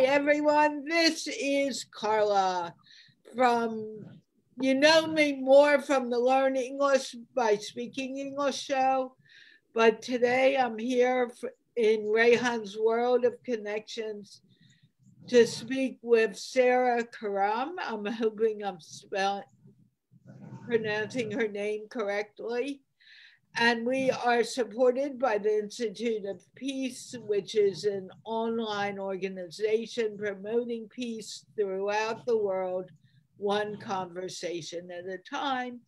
everyone. This is Carla from, you know me more from the Learn English by Speaking English show, but today I'm here in Rayhan's World of Connections to speak with Sarah Khurram. I'm hoping I'm pronouncing her name correctly. And we are supported by the Institute of Peace, which is an online organization promoting peace throughout the world, one conversation at a time.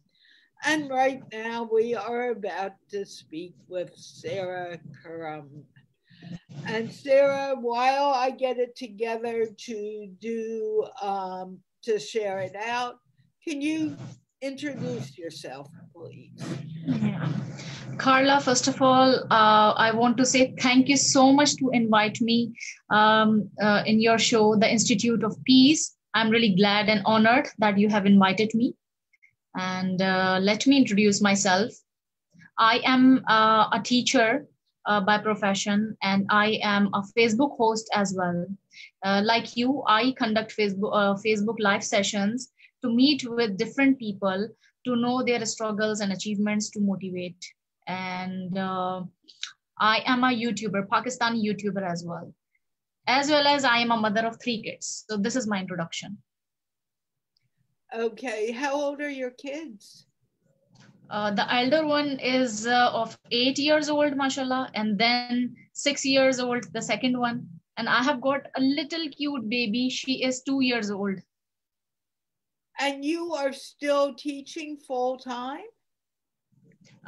And right now we are about to speak with Sarah Khurram. And Sarah, while I get it together to share it out, can you introduce yourself, please? Yeah. Carla, first of all, I want to say thank you so much to invite me in your show, the Institute of Peace. I'm really glad and honored that you have invited me. And let me introduce myself. I am a teacher by profession, and I am a Facebook host as well. Like you, I conduct Facebook live sessions to meet with different people to know their struggles and achievements to motivate. And I am a YouTuber, Pakistani YouTuber as well as I am a mother of 3 kids. So this is my introduction. Okay, how old are your kids? The elder one is of 8 years old, mashallah, and then 6 years old, the second one. And I have got a little cute baby. She is 2 years old. And you are still teaching full time?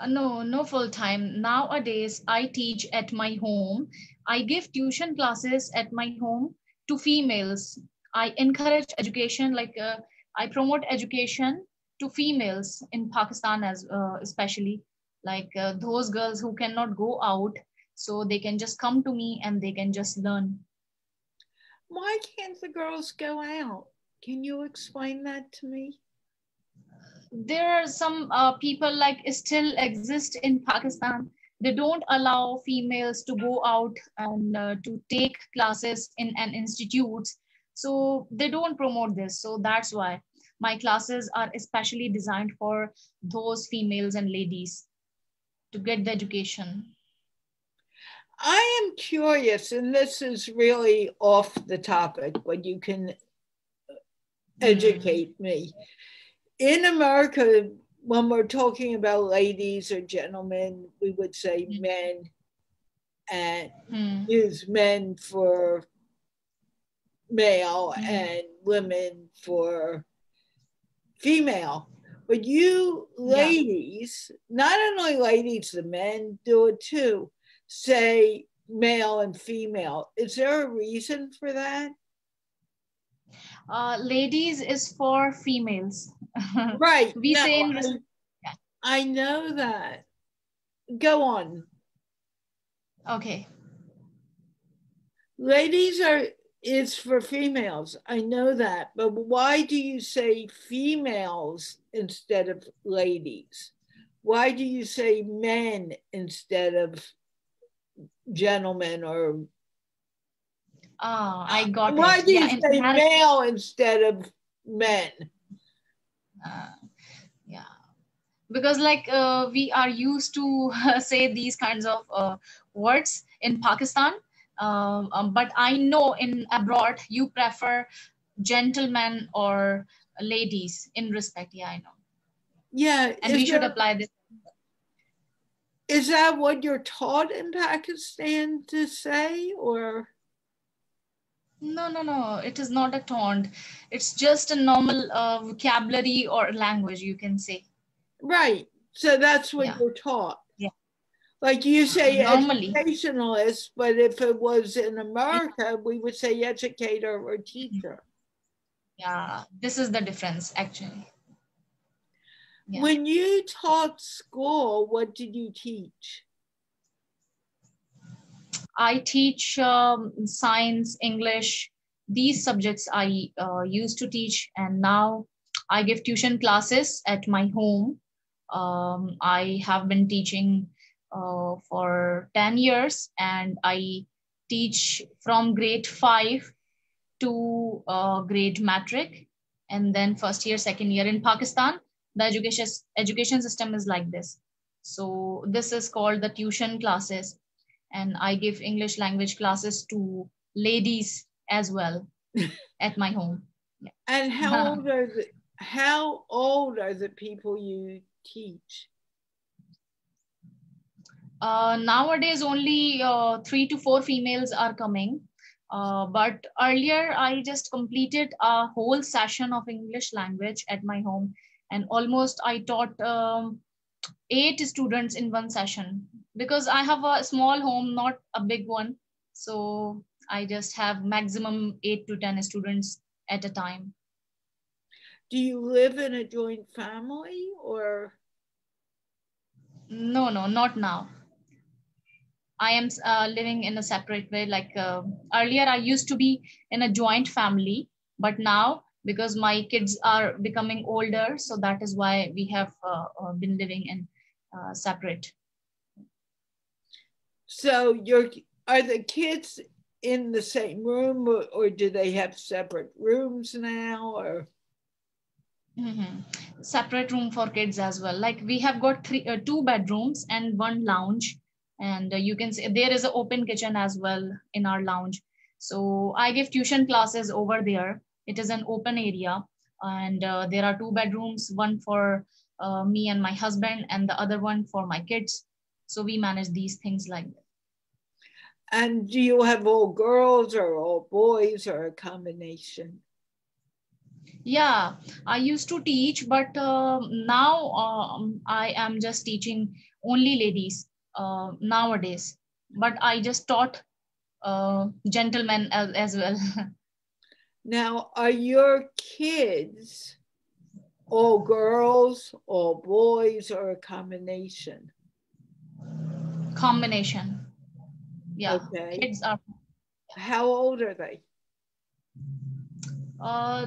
No full time. Nowadays, I teach at my home. I give tuition classes at my home to females. I encourage education, I promote education to females in Pakistan, especially those girls who cannot go out, so they can just come to me and they can just learn. Why can't the girls go out? Can you explain that to me? There are some people still exist in Pakistan. They don't allow females to go out and to take classes in an institute. So they don't promote this. So that's why my classes are especially designed for those females and ladies to get the education. I am curious, and this is really off the topic, but you can educate me. In America, when we're talking about ladies or gentlemen, we would say men and use men for male and women for female. But you ladies, not only ladies, the men do it too, say male and female. Is there a reason for that? Ladies is for females. Right. We say I know that. Go on. Okay. Ladies is for females. I know that. But why do you say females instead of ladies? Why do you say men instead of gentlemen or I got why it. do you say male instead of men? Because we are used to say these kinds of words in Pakistan, but I know in abroad you prefer gentlemen or ladies in respect. Yeah, I know. Yeah, and we should apply this. Is that what you're taught in Pakistan to say, or? No. It is not a taunt. It's just a normal vocabulary or language, you can say. Right. So that's what you're taught. Yeah. Like you say normally educationalist, but if it was in America, we would say educator or teacher. Yeah, this is the difference actually. Yeah. When you taught school, what did you teach? I teach science, English, these subjects I used to teach, and now I give tuition classes at my home. I have been teaching for 10 years, and I teach from grade 5 to grade matric, and then first year, second year. In Pakistan, the education system is like this. So this is called the tuition classes, and I give English language classes to ladies as well at my home. Yeah. And how old are the people you teach? Nowadays, only 3 to 4 females are coming. But earlier, I just completed a whole session of English language at my home, and almost I taught 8 students in one session, because I have a small home, not a big one. So I just have maximum 8 to 10 students at a time. Do you live in a joint family or? No, not now. I am living in a separate way. Like earlier, I used to be in a joint family, but now because my kids are becoming older, so that is why we have been living in separate. So are the kids in the same room, or do they have separate rooms now, or? Separate room for kids as well. Like we have got 2 bedrooms and 1 lounge, and you can see there is an open kitchen as well in our lounge. So I give tuition classes over there. It is an open area, and there are 2 bedrooms, one for me and my husband, and the other one for my kids. So we manage these things like that. And do you have all girls or all boys, or a combination? Yeah, I used to teach, but now I am just teaching only ladies nowadays. But I just taught gentlemen as well. Now, are your kids all girls, all boys, or a combination? Combination. Yeah. Okay. Kids are. How old are they?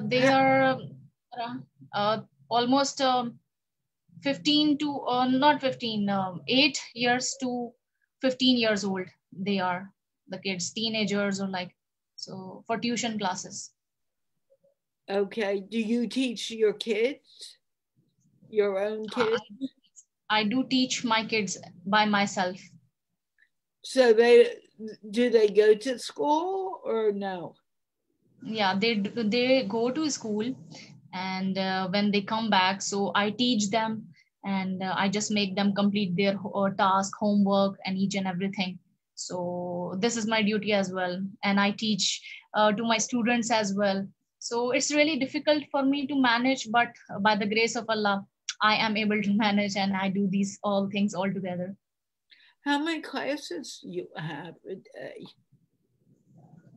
They are almost 15 to not 15, 8 years to 15 years old. They are the kids, teenagers, or like, so for tuition classes. Okay. Do you teach your kids? Your own kids? I do teach my kids by myself. So do they go to school or no? Yeah, they go to school, and when they come back, so I teach them, and I just make them complete their task, homework, and each and everything. So this is my duty as well, and I teach to my students as well. So it's really difficult for me to manage, but by the grace of Allah, I am able to manage, and I do these all things all together. How many classes do you have a day?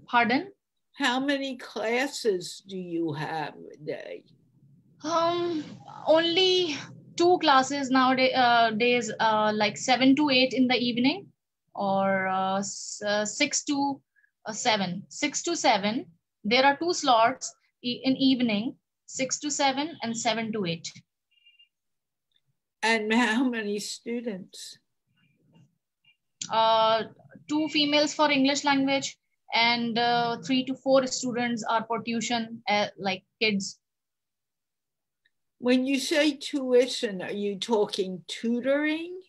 Pardon? How many classes do you have a day? Only 2 classes nowadays, like 7 to 8 in the evening, or 6 to 7. 6 to 7. There are 2 slots in evening, 6 to 7 and 7 to 8. And how many students? 2 females for English language, and 3 to 4 students are for tuition, like kids. When you say tuition, are you talking tutoring?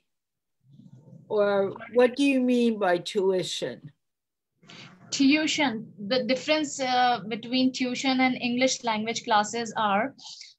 Or what do you mean by tuition? Tuition, the difference between tuition and English language classes are,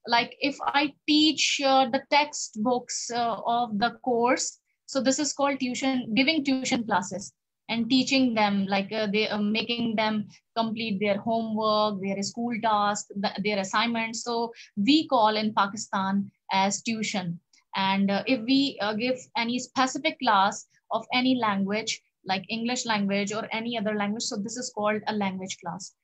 like if I teach the textbooks of the course, so this is called tuition, giving tuition classes and teaching them, like they are making them complete their homework, their school tasks, their assignments. So we call in Pakistan as tuition. And if we give any specific class of any language, like English language or any other language, so this is called a language class,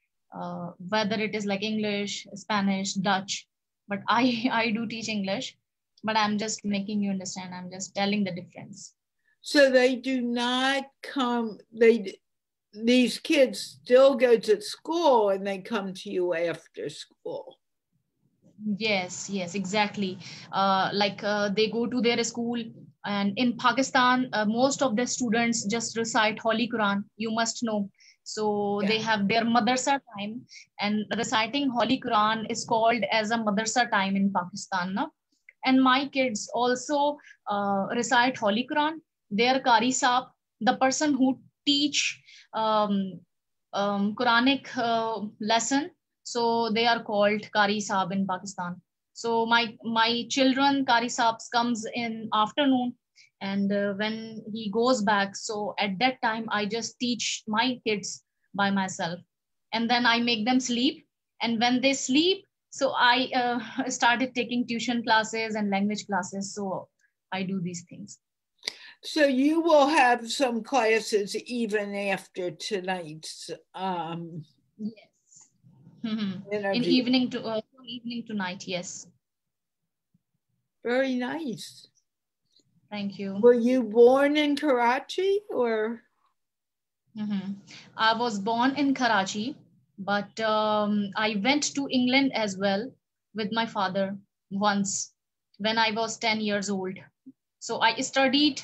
whether it is like English, Spanish, Dutch. But I do teach English, but I'm just making you understand. I'm just telling the difference. So they do not come, these kids still go to school and they come to you after school. Yes, exactly. They go to their school, and in Pakistan, most of the students just recite Holy Quran. You must know. So Yeah. they have their madrasa time, and reciting Holy Quran is called as a madrasa time in Pakistan. No? And my kids also recite Holy Quran. Their Qari Saab, the person who teach um, Quranic lesson, so they are called Qari Saab in Pakistan. So my children Qari Saabs comes in afternoon, and when he goes back, so at that time I just teach my kids by myself, and then I make them sleep, and when they sleep, so I started taking tuition classes and language classes. So I do these things. So you will have some classes even after tonight's Yes. Mhm. In interview. evening to from evening to night. Yes. Very nice. Thank you. Were you born in Karachi or? I was born in Karachi, but I went to England as well with my father once when I was 10 years old. So I studied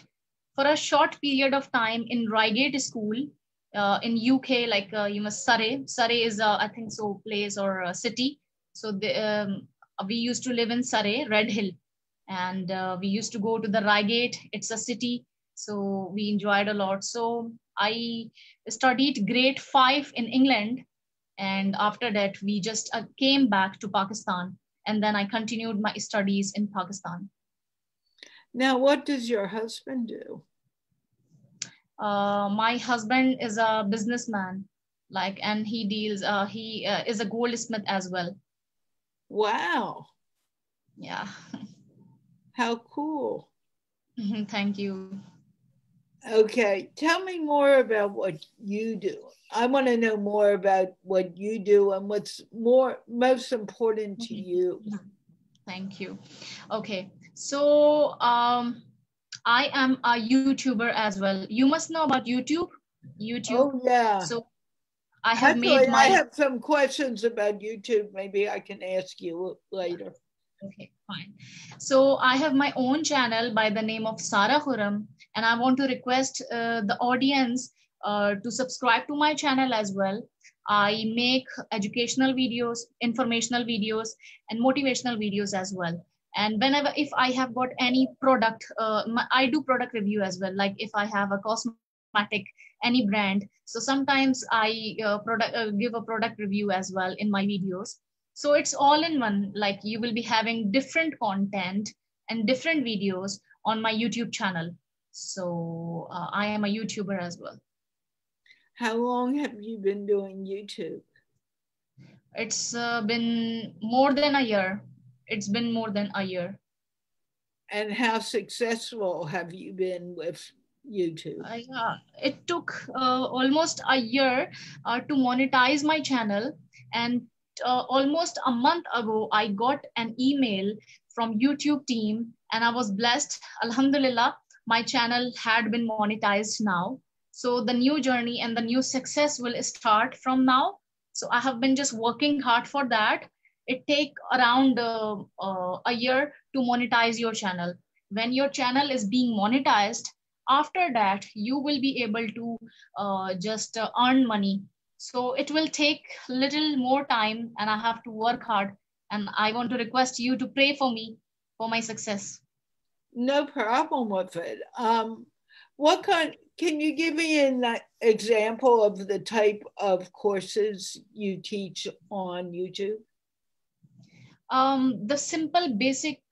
for a short period of time in Reigate School in UK, like you must Surrey. Surrey is I think so place or a city. So we used to live in Surrey, Red Hill, and we used to go to the Reigate. It's a city, so we enjoyed a lot. So I studied grade 5 in England, and after that we just came back to Pakistan, and then I continued my studies in Pakistan. Now, what does your husband do? My husband is a businessman, like, and he deals. He is a goldsmith as well. Wow, Yeah. how cool. Thank you. Okay, tell me more about what you do. I want to know more about what you do and what's most important to you. Thank you. Okay, so I am a YouTuber as well. You must know about YouTube. YouTube. Oh, yeah. So I have Actually, made I my. have some questions about YouTube. Maybe I can ask you later. Okay, fine. So I have my own channel by the name of Sara Khurram, and I want to request the audience to subscribe to my channel as well. I make educational videos, informational videos, and motivational videos as well. And whenever if I have got any product, I do product review as well. Like if I have a cosmetic, any brand, so sometimes I give a product review as well in my videos. So it's all in one, like you will be having different content and different videos on my YouTube channel. So I am a YouTuber as well. How long have you been doing YouTube? It's been more than a year. It's been more than a year. And how successful have you been with YouTube? It took almost a year to monetize my channel, and almost a month ago I got an email from YouTube team, and I was blessed. Alhamdulillah, my channel had been monetized now. So the new journey and the new success will start from now. So I have been just working hard for that. It take around a year to monetize your channel. When your channel is being monetized, after that you will be able to just earn money. So it will take little more time, and I have to work hard, and I want to request you to pray for me for my success. No problem with it. What kind? Can you give me an example of the type of courses you teach on YouTube? The simple basic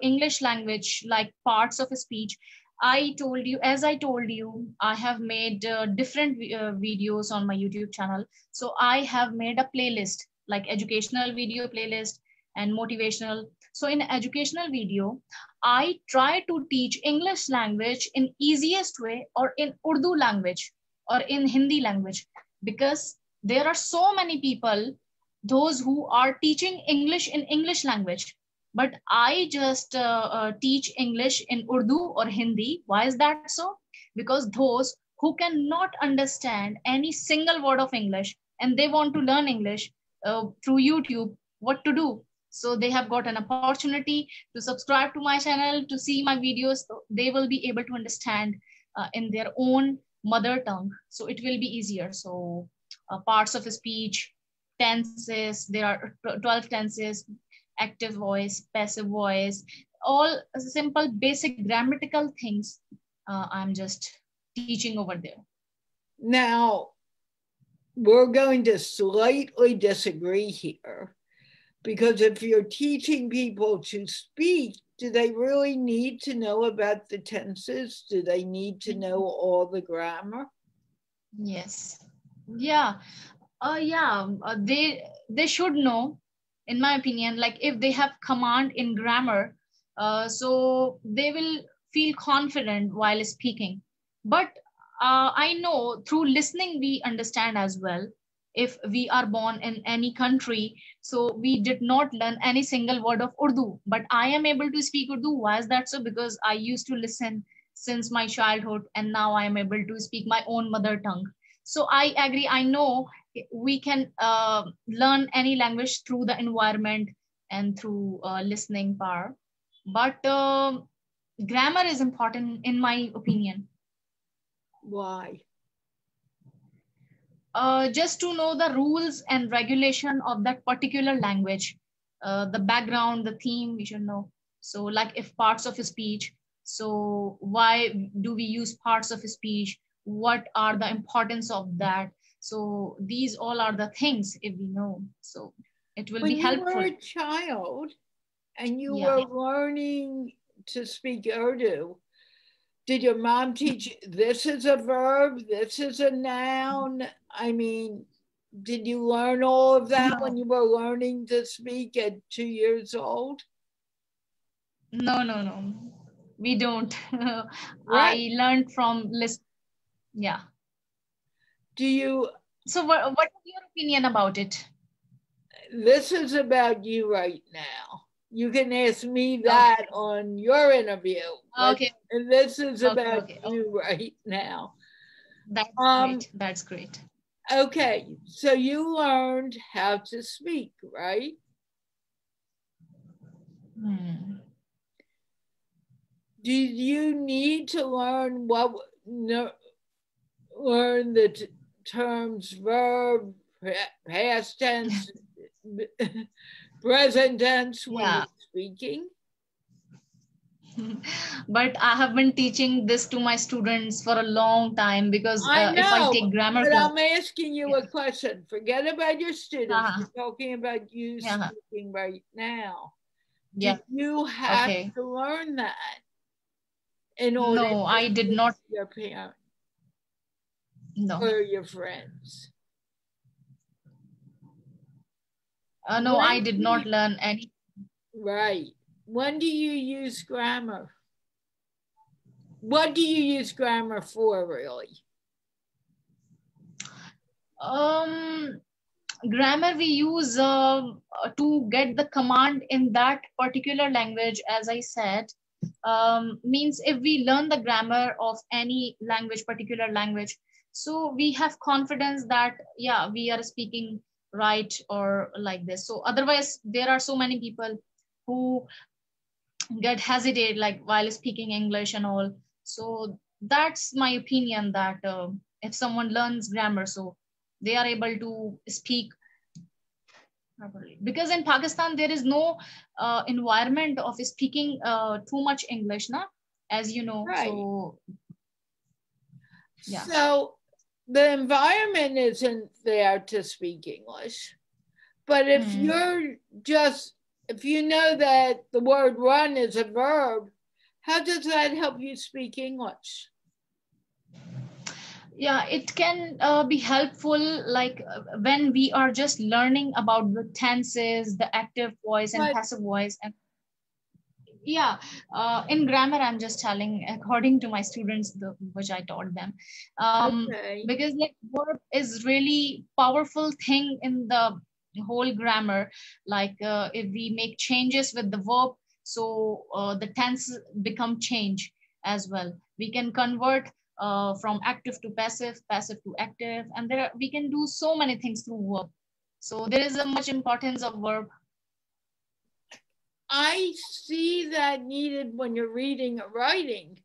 English language, like parts of a speech. As I told you, I have made different videos on my YouTube channel. So I have made a playlist, like educational video playlist and motivational. So in educational video, I try to teach English language in easiest way, or in Urdu language, or in Hindi language, because there are so many people those who are teaching English in English language. But I just teach English in Urdu or Hindi. Why is that so? Because those who cannot understand any single word of English and they want to learn English through YouTube, what to do? So they have got an opportunity to subscribe to my channel, to see my videos. So they will be able to understand in their own mother tongue, so it will be easier. So parts of speech, tenses, there are 12 tenses, active voice, passive voice, all simple basic grammatical things I'm just teaching over there. Now, we're going to slightly disagree here, because if you're teaching people to speak, do they really need to know about the tenses? Do they need to know all the grammar? Yes. Yeah. They should know, in my opinion. Like if they have command in grammar, so they will feel confident while speaking. But I know through listening we understand as well. If we are born in any country, so we did not learn any single word of Urdu, but I am able to speak Urdu. Why is that so? Because I used to listen since my childhood, and now I am able to speak my own mother tongue. So I agree. I know we can learn any language through the environment and through listening power, but grammar is important in my opinion. Why? Just to know the rules and regulation of that particular language, the background, the theme we should know. So like if parts of a speech, so why do we use parts of a speech, what are the importance of that? So these all are the things if we know, so it will be When you were helpful. a child and you Yeah. were learning to speak Urdu, did your mom teach you this is a verb, this is a noun? I mean, did you learn all of that when No, you were learning to speak at 2 years old? no, we don't. Right. I learned from list. Yeah. Do you, So what is your opinion about it? this is about you right now. You can ask me Okay. that on your interview, but Okay. this is Okay. about Okay. Oh, you right now. that's Um, great. That's great. okay, so you learned how to speak, right? Hmm. Did you need to learn what no, learn the terms verb, past tense, present tense when Yeah. you're speaking? But I have been teaching this to my students for a long time because I if I know, take grammar but class, I'm asking you yeah. a question. Forget about your students. Uh-huh. We're talking about you Yeah. speaking right now. Yeah. Did you have Okay. to learn that in order No, to I did speak not. to your parents No. or your friends? No, I When did do not you, learn any. right. When do you use grammar? What do you use grammar for, really? Um, Grammar we use to get the command in that particular language, as I said. Means if we learn the grammar of any language, particular language, so we have confidence that yeah, we are speaking right or like this. So otherwise there are so many people who get hesitate like while speaking English and all. So that's my opinion that if someone learns grammar, so they are able to speak properly, because in Pakistan there is no environment of speaking too much English, na, as you know. Right. So yeah. So the environment isn't there to speak English. But if Hmm. you're just, if you know that the word run is a verb, how does that help you speak English? Yeah, it can be helpful like when we are just learning about the tenses, the active voice and But passive voice. And yeah, in grammar I'm just telling according to my students which I taught them, okay, because like verb is really powerful thing in the whole grammar. Like if we make changes with the verb, so the tense become change as well. We can convert from active to passive, passive to active, and we can do so many things through verb. So there is a much importance of verb. I see that needed when you're reading or writing,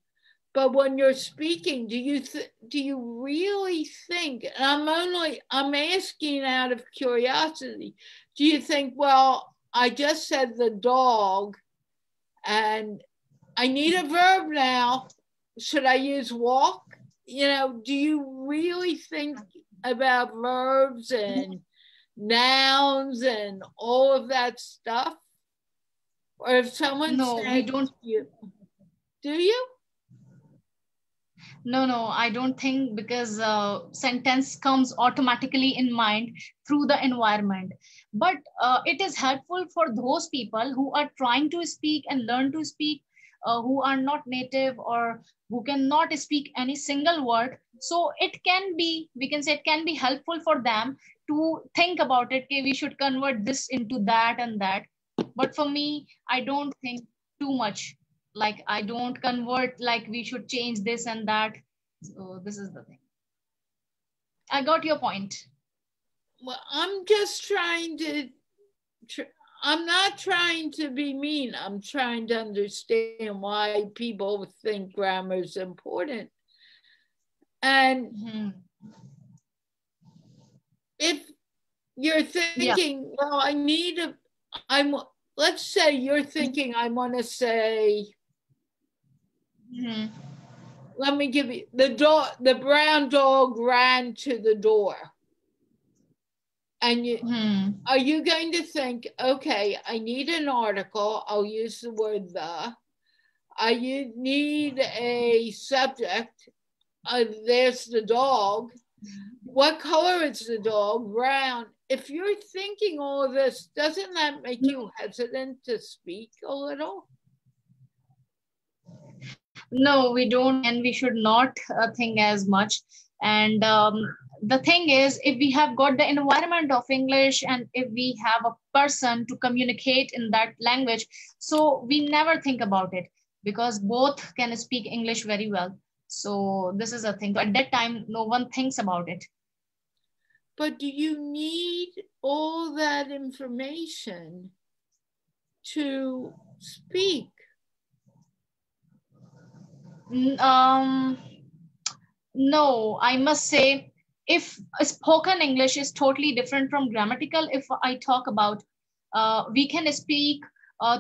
But when you're speaking, do you really think, and I'm asking out of curiosity, do you think, well, I just said the dog and I need a verb now. Should I use walk? Do you really think about verbs and nouns and all of that stuff? Or if someone No, we said don't. Do you? No, I don't think, because sentence comes automatically in mind through the environment. But it is helpful for those people who are trying to speak and learn to speak, who are not native or who cannot speak any single word. So it can be, we can say it can be helpful for them to think about it. Okay, we should convert this into that and that. But for me, I don't think too much. Like, I don't convert like we should change this and that. So this is the thing. I got your point. Well, I'm just trying to I'm not trying to be mean. I'm trying to understand why people think grammar is important. And if you're thinking, well, let's say you're thinking, I want to say, let me give you the brown dog ran to the door. And are you going to think, okay, I need an article, I'll use the word the. I need a subject, there's the dog. What color is the dog? Brown. If you're thinking all of this, doesn't that make you hesitant to speak a little? No, we don't, and we should not think as much. And the thing is, if we have got the environment of English and if we have a person to communicate in that language, so we never think about it, because both can speak English very well. So this is a thing. At that time, no one thinks about it. But do you need all that information to speak? No, I must say, if spoken English is totally different from grammatical, if I talk about, we can speak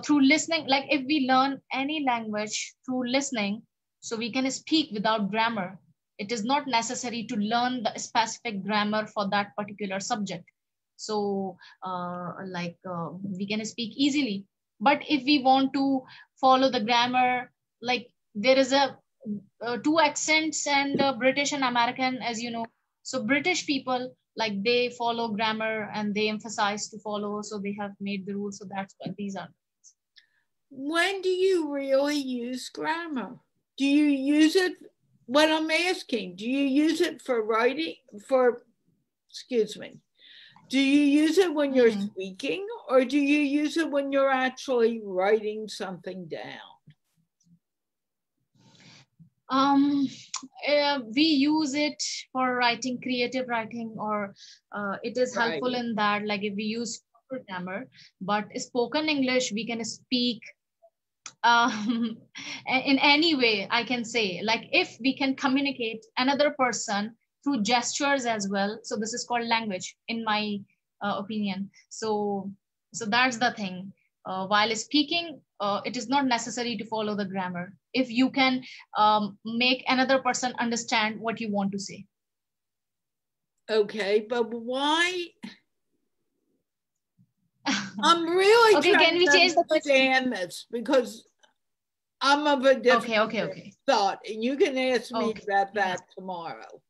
through listening. Like, if we learn any language through listening, so we can speak without grammar. It is not necessary to learn the specific grammar for that particular subject. So we can speak easily. But if we want to follow the grammar, like, there is a two accents, and British and American, as you know. So British people, like, they follow grammar and they emphasize to follow. So they have made the rules. So that's what these are. When do you really use grammar? Do you use it? What I'm asking, do you use it for writing? Do you use it when you're speaking, or do you use it when you're actually writing something down? We use it for writing, creative writing, or it is helpful in that, like, if we use grammar. But spoken English, we can speak in any way. I can say, like, if we can communicate another person through gestures as well. So this is called language, in my opinion. So that's the thing. While speaking, it is not necessary to follow the grammar if you can make another person understand what you want to say. Okay, but why? I'm really okay, trying to understand this, because I'm of a different thought, and you can ask me about that tomorrow.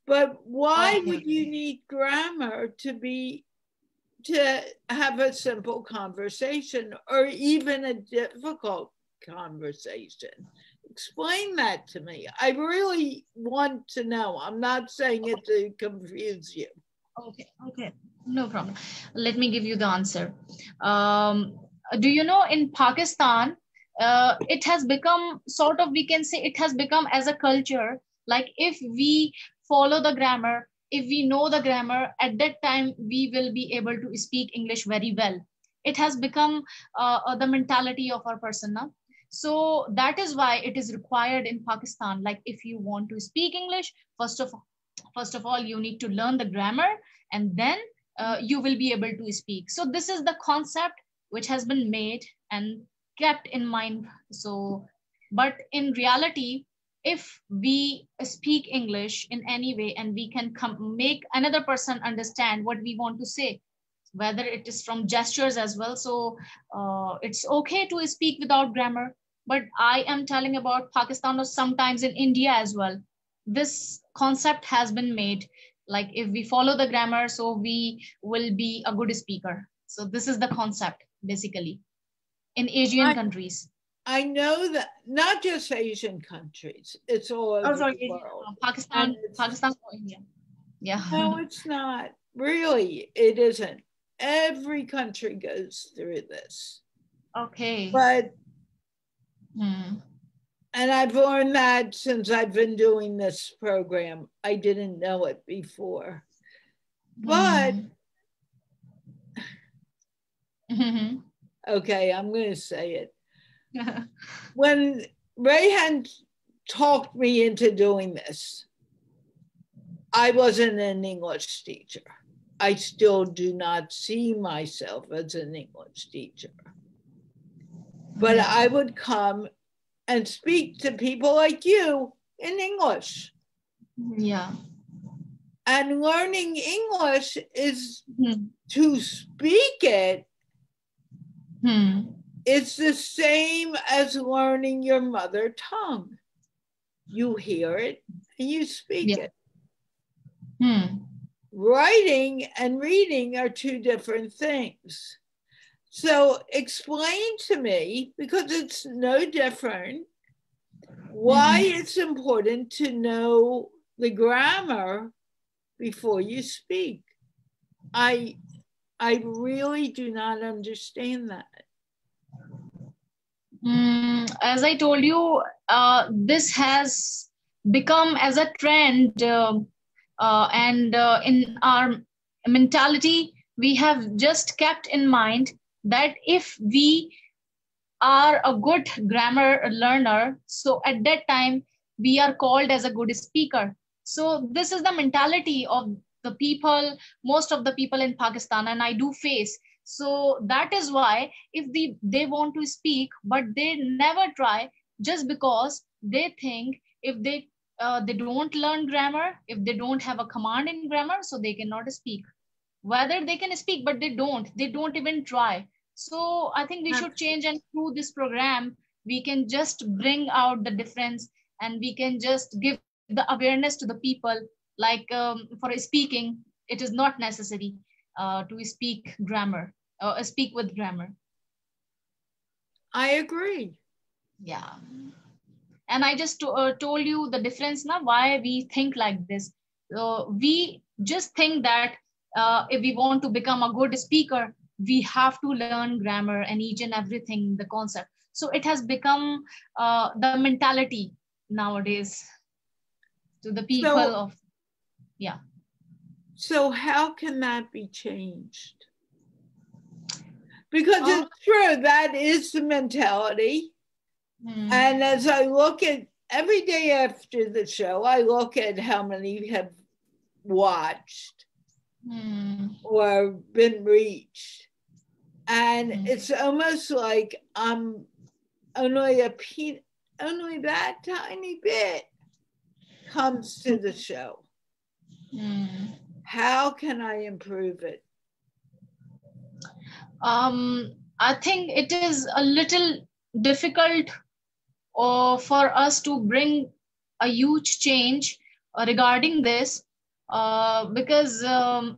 But why would you need grammar to have a simple conversation, or even a difficult conversation? Explain that to me. I really want to know. I'm not saying it to confuse you. Okay, no problem. Let me give you the answer. Do you know, in Pakistan, it has become sort of, we can say, it has become as a culture. Like, if we follow the grammar, if we know the grammar, at that time we will be able to speak English very well. It has become the mentality of our person now. So that is why it is required in Pakistan. Like if you want to speak English, first of all, you need to learn the grammar, and then you will be able to speak. So this is the concept which has been made and kept in mind. So, but in reality, if we speak English in any way and we can make another person understand what we want to say, whether it is from gestures as well. So it's okay to speak without grammar. But I am telling about Pakistan or sometimes in India as well. This concept has been made like if we follow the grammar, so we will be a good speaker. So this is the concept basically in Asian countries. I know that not just Asian countries, it's all over the world. Pakistan, India. Yeah. No, it's not. Really, it isn't. Every country goes through this. Okay. But, and I've learned that since I've been doing this program. I didn't know it before. But, okay, I'm going to say it. When Rayhan talked me into doing this, I wasn't an English teacher. I still do not see myself as an English teacher. But I would come and speak to people like you in English. Yeah. And learning English is to speak it. It's the same as learning your mother tongue. You hear it and you speak it. Writing and reading are two different things. So explain to me, because it's no different, why it's important to know the grammar before you speak. I really do not understand that. As I told you, this has become as a trend, and in our mentality, we have just kept in mind that if we are a good grammar learner, so at that time we are called as a good speaker. So this is the mentality of the people, most of the people in Pakistan, and I do face. So that is why if they want to speak, but they never try, just because they think if they don't learn grammar, if they don't have a command in grammar, so they cannot speak. Whether they can speak, but they don't even try. So I think we should change, and through this program, we can just bring out the difference, and we can just give the awareness to the people. Like for speaking, it is not necessary to speak grammar, speak with grammar. I agree. Yeah. And I just told you the difference now, why we think like this. We just think that if we want to become a good speaker, we have to learn grammar and each and everything, the concept. So it has become the mentality nowadays to the people of, yeah. So how can that be changed? Because it's true, that is the mentality. And as I look at every day after the show, I look at how many have watched or been reached. And it's almost like I'm only that tiny bit comes to the show. How can I improve it? I think it is a little difficult for us to bring a huge change regarding this, because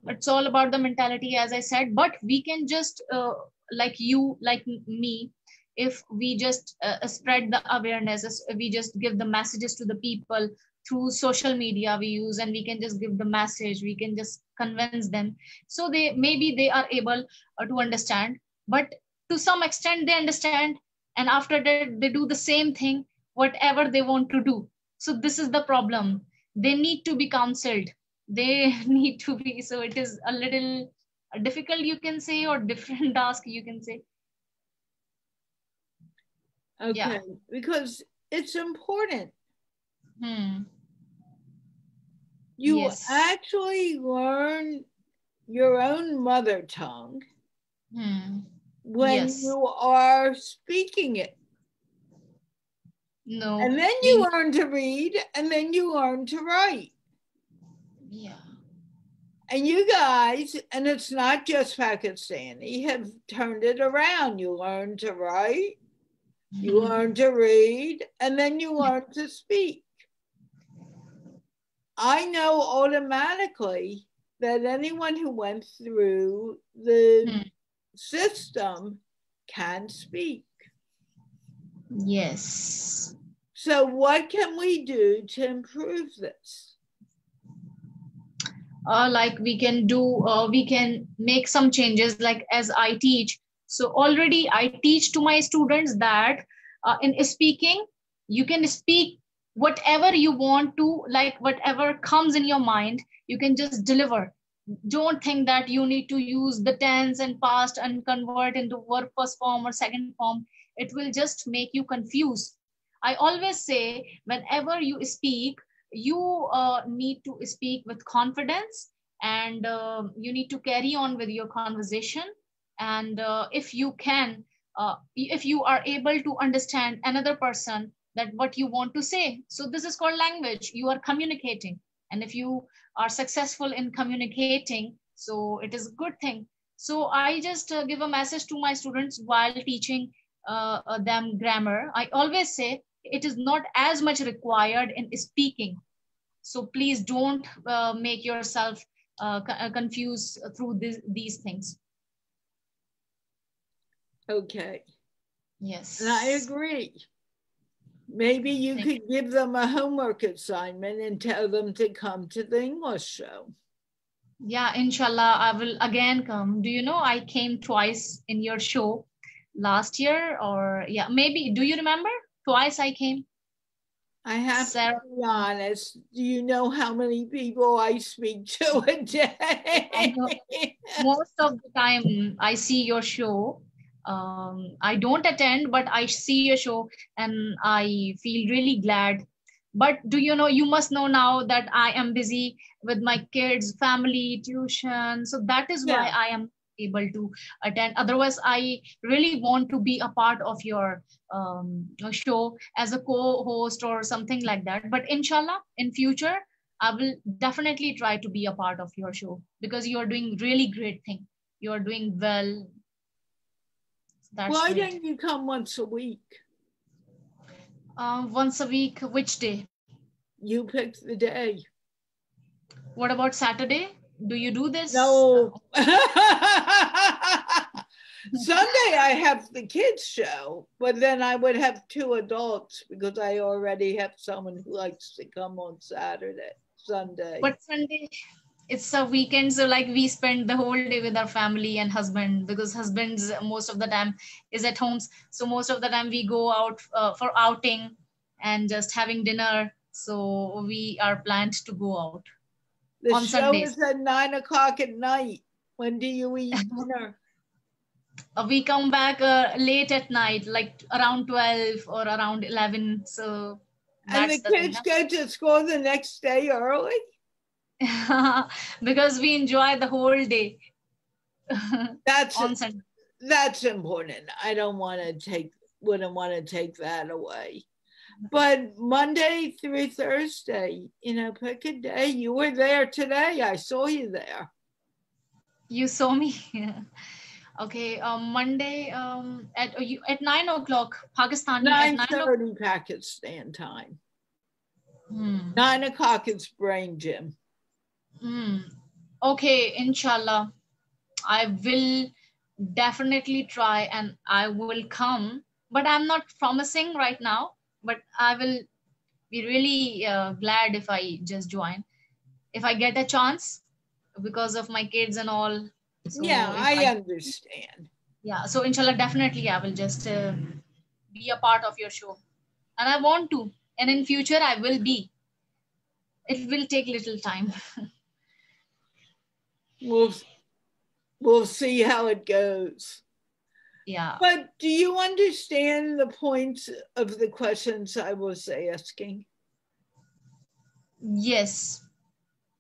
it's all about the mentality, as I said. But we can just like you, like me, if we just spread the awareness, we just give the messages to the people through social media we use, and we can just give the message, we can just convince them, so they are able to understand. But to some extent they understand, and after that they do the same thing whatever they want to do. So this is the problem. They need to be counseled, they need to be, so it is a little difficult, you can say, or different task, you can say. Okay, Yeah. because it's important. Hmm. You Yes. actually learn your own mother tongue Hmm. when Yes. you are speaking it. No, And then you you need, learn to read, and then you learn to write. yeah. And you guys, and it's not just Pakistani, have turned it around. You learn to write, you learn to read, and then you learn to speak. I know automatically that anyone who went through the Hmm. system can speak. Yes. So, what can we do to improve this? Like we can make some changes, like as I teach. So already I teach to my students that in speaking, you can speak whatever you want to, like whatever comes in your mind, you can just deliver. Don't think that you need to use the tense and past and convert into verb first form or second form. It will just make you confused. I always say whenever you speak, you need to speak with confidence, and you need to carry on with your conversation. And if you can, if you are able to understand another person, that what you want to say, so this is called language. You are communicating, and if you are successful in communicating, so it is a good thing. So I just give a message to my students while teaching them grammar. I always say it is not as much required in speaking, so please don't make yourself confused through these things. Okay. And I Yes. agree. Maybe you Thank could give them a homework assignment and tell them to come to the English show. Yeah, inshallah, I will again come. Do you know I came twice in your show last year, or yeah, maybe. Do you remember? Twice I came. I have to Sarah, be honest. Do you know how many people I speak to a I day? know most of the time I see your show. I don't attend, but I see your show and I feel really glad. But do you know, you must know now that I am busy with my kids, family, tuition. So that is why Yeah. I am able to attend. Otherwise, I really want to be a part of your show as a co-host or something like that. But inshallah, in future, I will definitely try to be a part of your show, because you are doing really great thing. You are doing well. That's Why great. don't you come once a week? Once a week, which day? You pick the day. What about Saturday? Do you do this? No. Sunday I have the kids show, but then I would have two adults because I already have someone who likes to come on Sunday. But Sunday, it's a weekend, so like we spend the whole day with our family and husband, because husband's most of the time is at homes. So most of the time we go out for outing and just having dinner. So we are planned to go out The on show Sundays. is at 9 o'clock at night. When do you eat dinner? We come back late at night, like around 12 or around 11. So And the that's the thing. kids go to school the next day early? Because we enjoy the whole day That's on Sunday. that's important. I don't want to wouldn't want to take that away. But Monday through Thursday, pick a day. You were there today. I saw you there. You saw me. Okay, Monday at 9 o'clock Pakistani at Nine 9 o'clock. thirty Pakistan time. Hmm. 9 o'clock is brain gym. Hmm. Okay, inshallah, I will definitely try and I will come. But I'm not promising right now. But I will be really glad if I just join, if I get a chance, because of my kids and all. Yeah, So if I I, understand. yeah, so inshallah, definitely I will just be a part of your show, and I want to, and in future I will be. It will take little time. We'll we'll see how it goes. Yeah. But do you understand the points of the questions I was asking? Yes,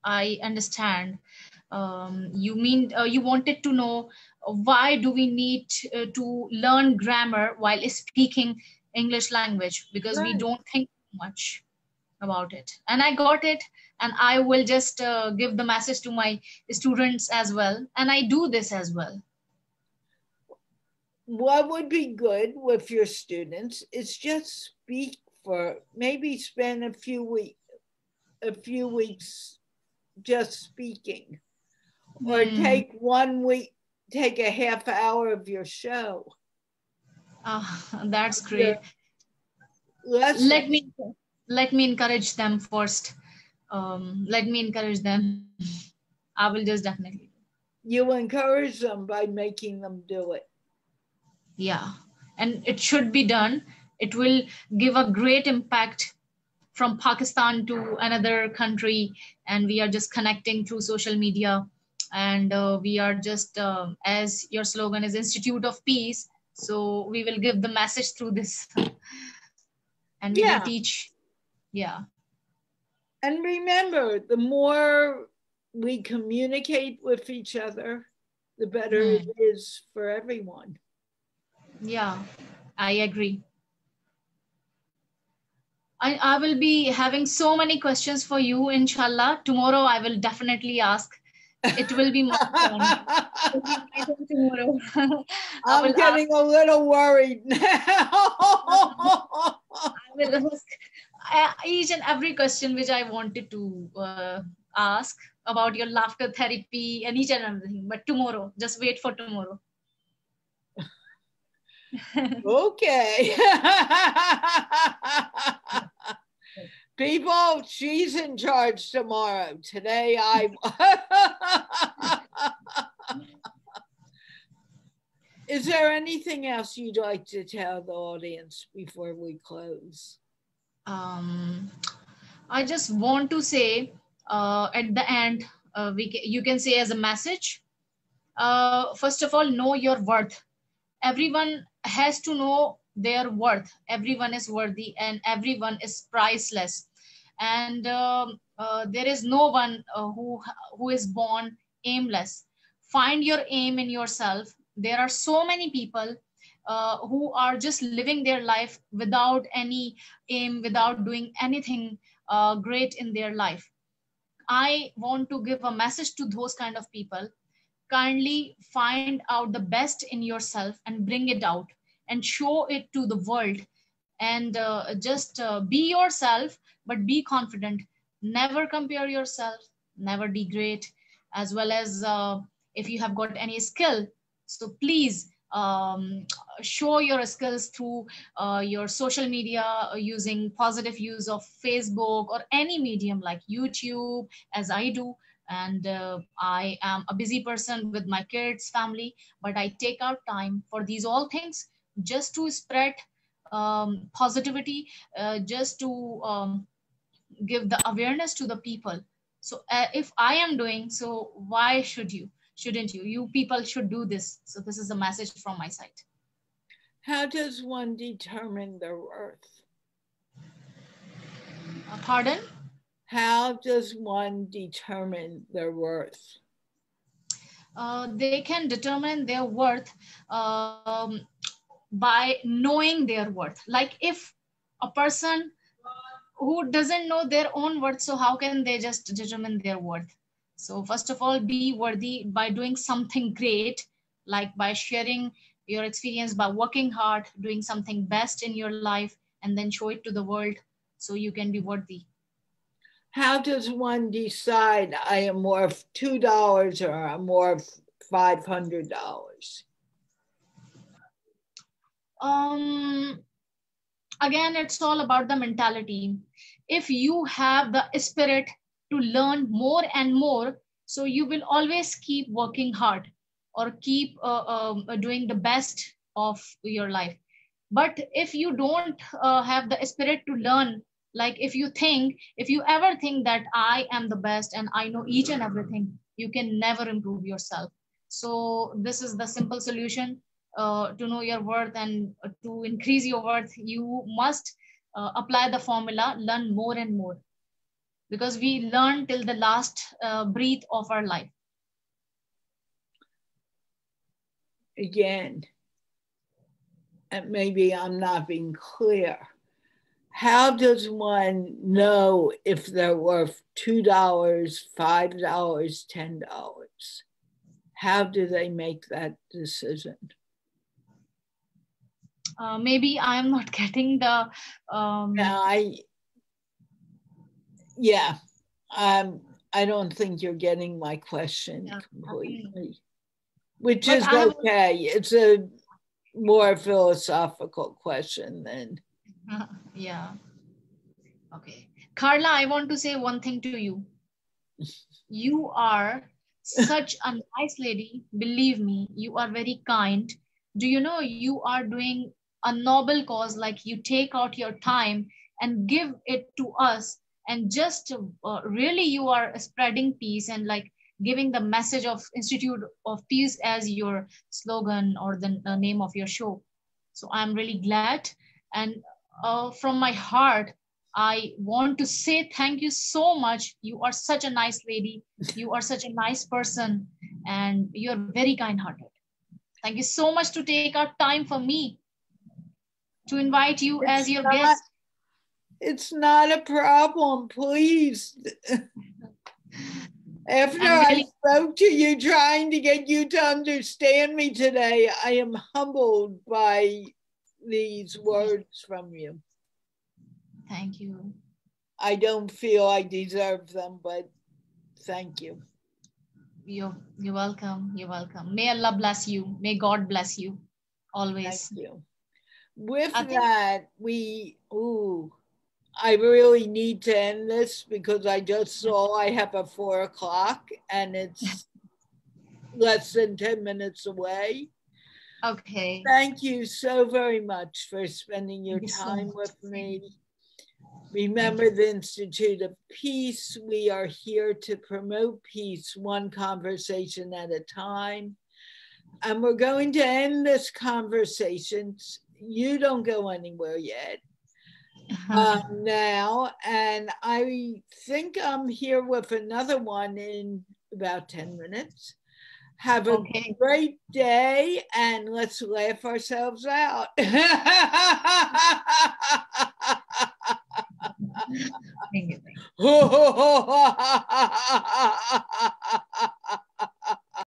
I understand. You mean you wanted to know why do we need to learn grammar while speaking English language? Because we Right. don't think much about it. And I got it, and I will just give the message to my students as well. And I do this as well. What would be good with your students is just speak for maybe spend a few weeks just speaking, or Hmm. take a half hour of your show, That's of your great. lesson. Let me encourage them first. Let me encourage them. I will just definitely. You encourage them by making them do it. Yeah, and it should be done. It will give a great impact from Pakistan to another country, and we are just connecting through social media, and we are just as your slogan is Institute of Peace, so we will give the message through this, and we will Yeah. teach. Yeah. And remember, the more we communicate with each other, the better it Hmm. is for everyone. Yeah, I agree. I will be having so many questions for you, inshallah. Tomorrow I will definitely ask. It will be my turn. It will be my turn tomorrow. I I'm will ask. getting a little worried now. I will ask each and every question which I wanted to ask about your laughter therapy and each and everything. But tomorrow, just wait for tomorrow. Okay. People, she's in charge tomorrow. Today I Is there anything else you'd like to tell the audience before we close? um, I just want to say at the end, you can say as a message. First of all, know your worth. Everyone has to know their worth. Everyone is worthy, and everyone is priceless. And there is no one who is born aimless. Find your aim in yourself. There are so many people who are just living their life without any aim, without doing anything great in their life. I want to give a message to those kind of people. Kindly find out the best in yourself and bring it out and show it to the world, and just be yourself, but be confident. Never compare yourself, never degrade. As well as if you have got any skill, so please show your skills through your social media, using positive use of Facebook or any medium like YouTube, as I do. And I am a busy person with my kids family, but I take out time for these all things, just to spread positivity, just to give the awareness to the people. So if I am doing so, why shouldn't you people should do this. So this is a message from my side. How does one determine their worth? Pardon? How does one determine their worth? They can determine their worth by knowing their worth. Like if a person who doesn't know their own worth, so how can they just determine their worth? So first of all, be worthy by doing something great, like by sharing your experience, by working hard, doing something best in your life, and then show it to the world, so you can be worthy. How does one decide I am worth $2 or I'm worth $500? um Again, it's all about the mentality. If you have the spirit to learn more and more, so you will always keep working hard, or keep doing the best of your life. But if you don't have the spirit to learn, like if you ever think that I am the best and I know each and everything, you can never improve yourself. So this is the simple solution. to know your worth and to increase your worth, you must apply the formula, learn more and more, because we learn till the last breath of our life. Again, and maybe I'm not being clear. How does one know if they're worth $2, $5, $10? How do they make that decision? Maybe I'm not getting the. I don't think you're getting my question completely, which is okay. It's a more philosophical question than. Yeah. Okay. Carla, I want to say one thing to you. You are such a nice lady. Believe me, you are very kind. Do you know you are doing a noble cause? Like, you take out your time and give it to us, and just really you are spreading peace and like giving the message of Institute of Peace as your slogan or the name of your show. So I'm really glad, and from my heart I want to say thank you so much. You are such a nice lady. You are such a nice person, and you're very kind-hearted. Thank you so much to take out time for me to invite you as your guest. It's not a problem, please. After I spoke to you, trying to get you to understand me today, I am humbled by these words from you. Thank you. I don't feel I deserve them, but thank you. You're welcome. You're welcome. May Allah bless you. May God bless you always. Thank you. With that, I really need to end this because I just saw I have a 4 o'clock and it's less than 10 minutes away. Okay. Thank you so very much for spending your time with me. Remember the Institute of Peace. We are here to promote peace, one conversation at a time. And we're going to end this conversation. You don't go anywhere yet. Now, and I think I'm here with another one in about 10 minutes. Have a great day, and let's laugh ourselves out. Thank you.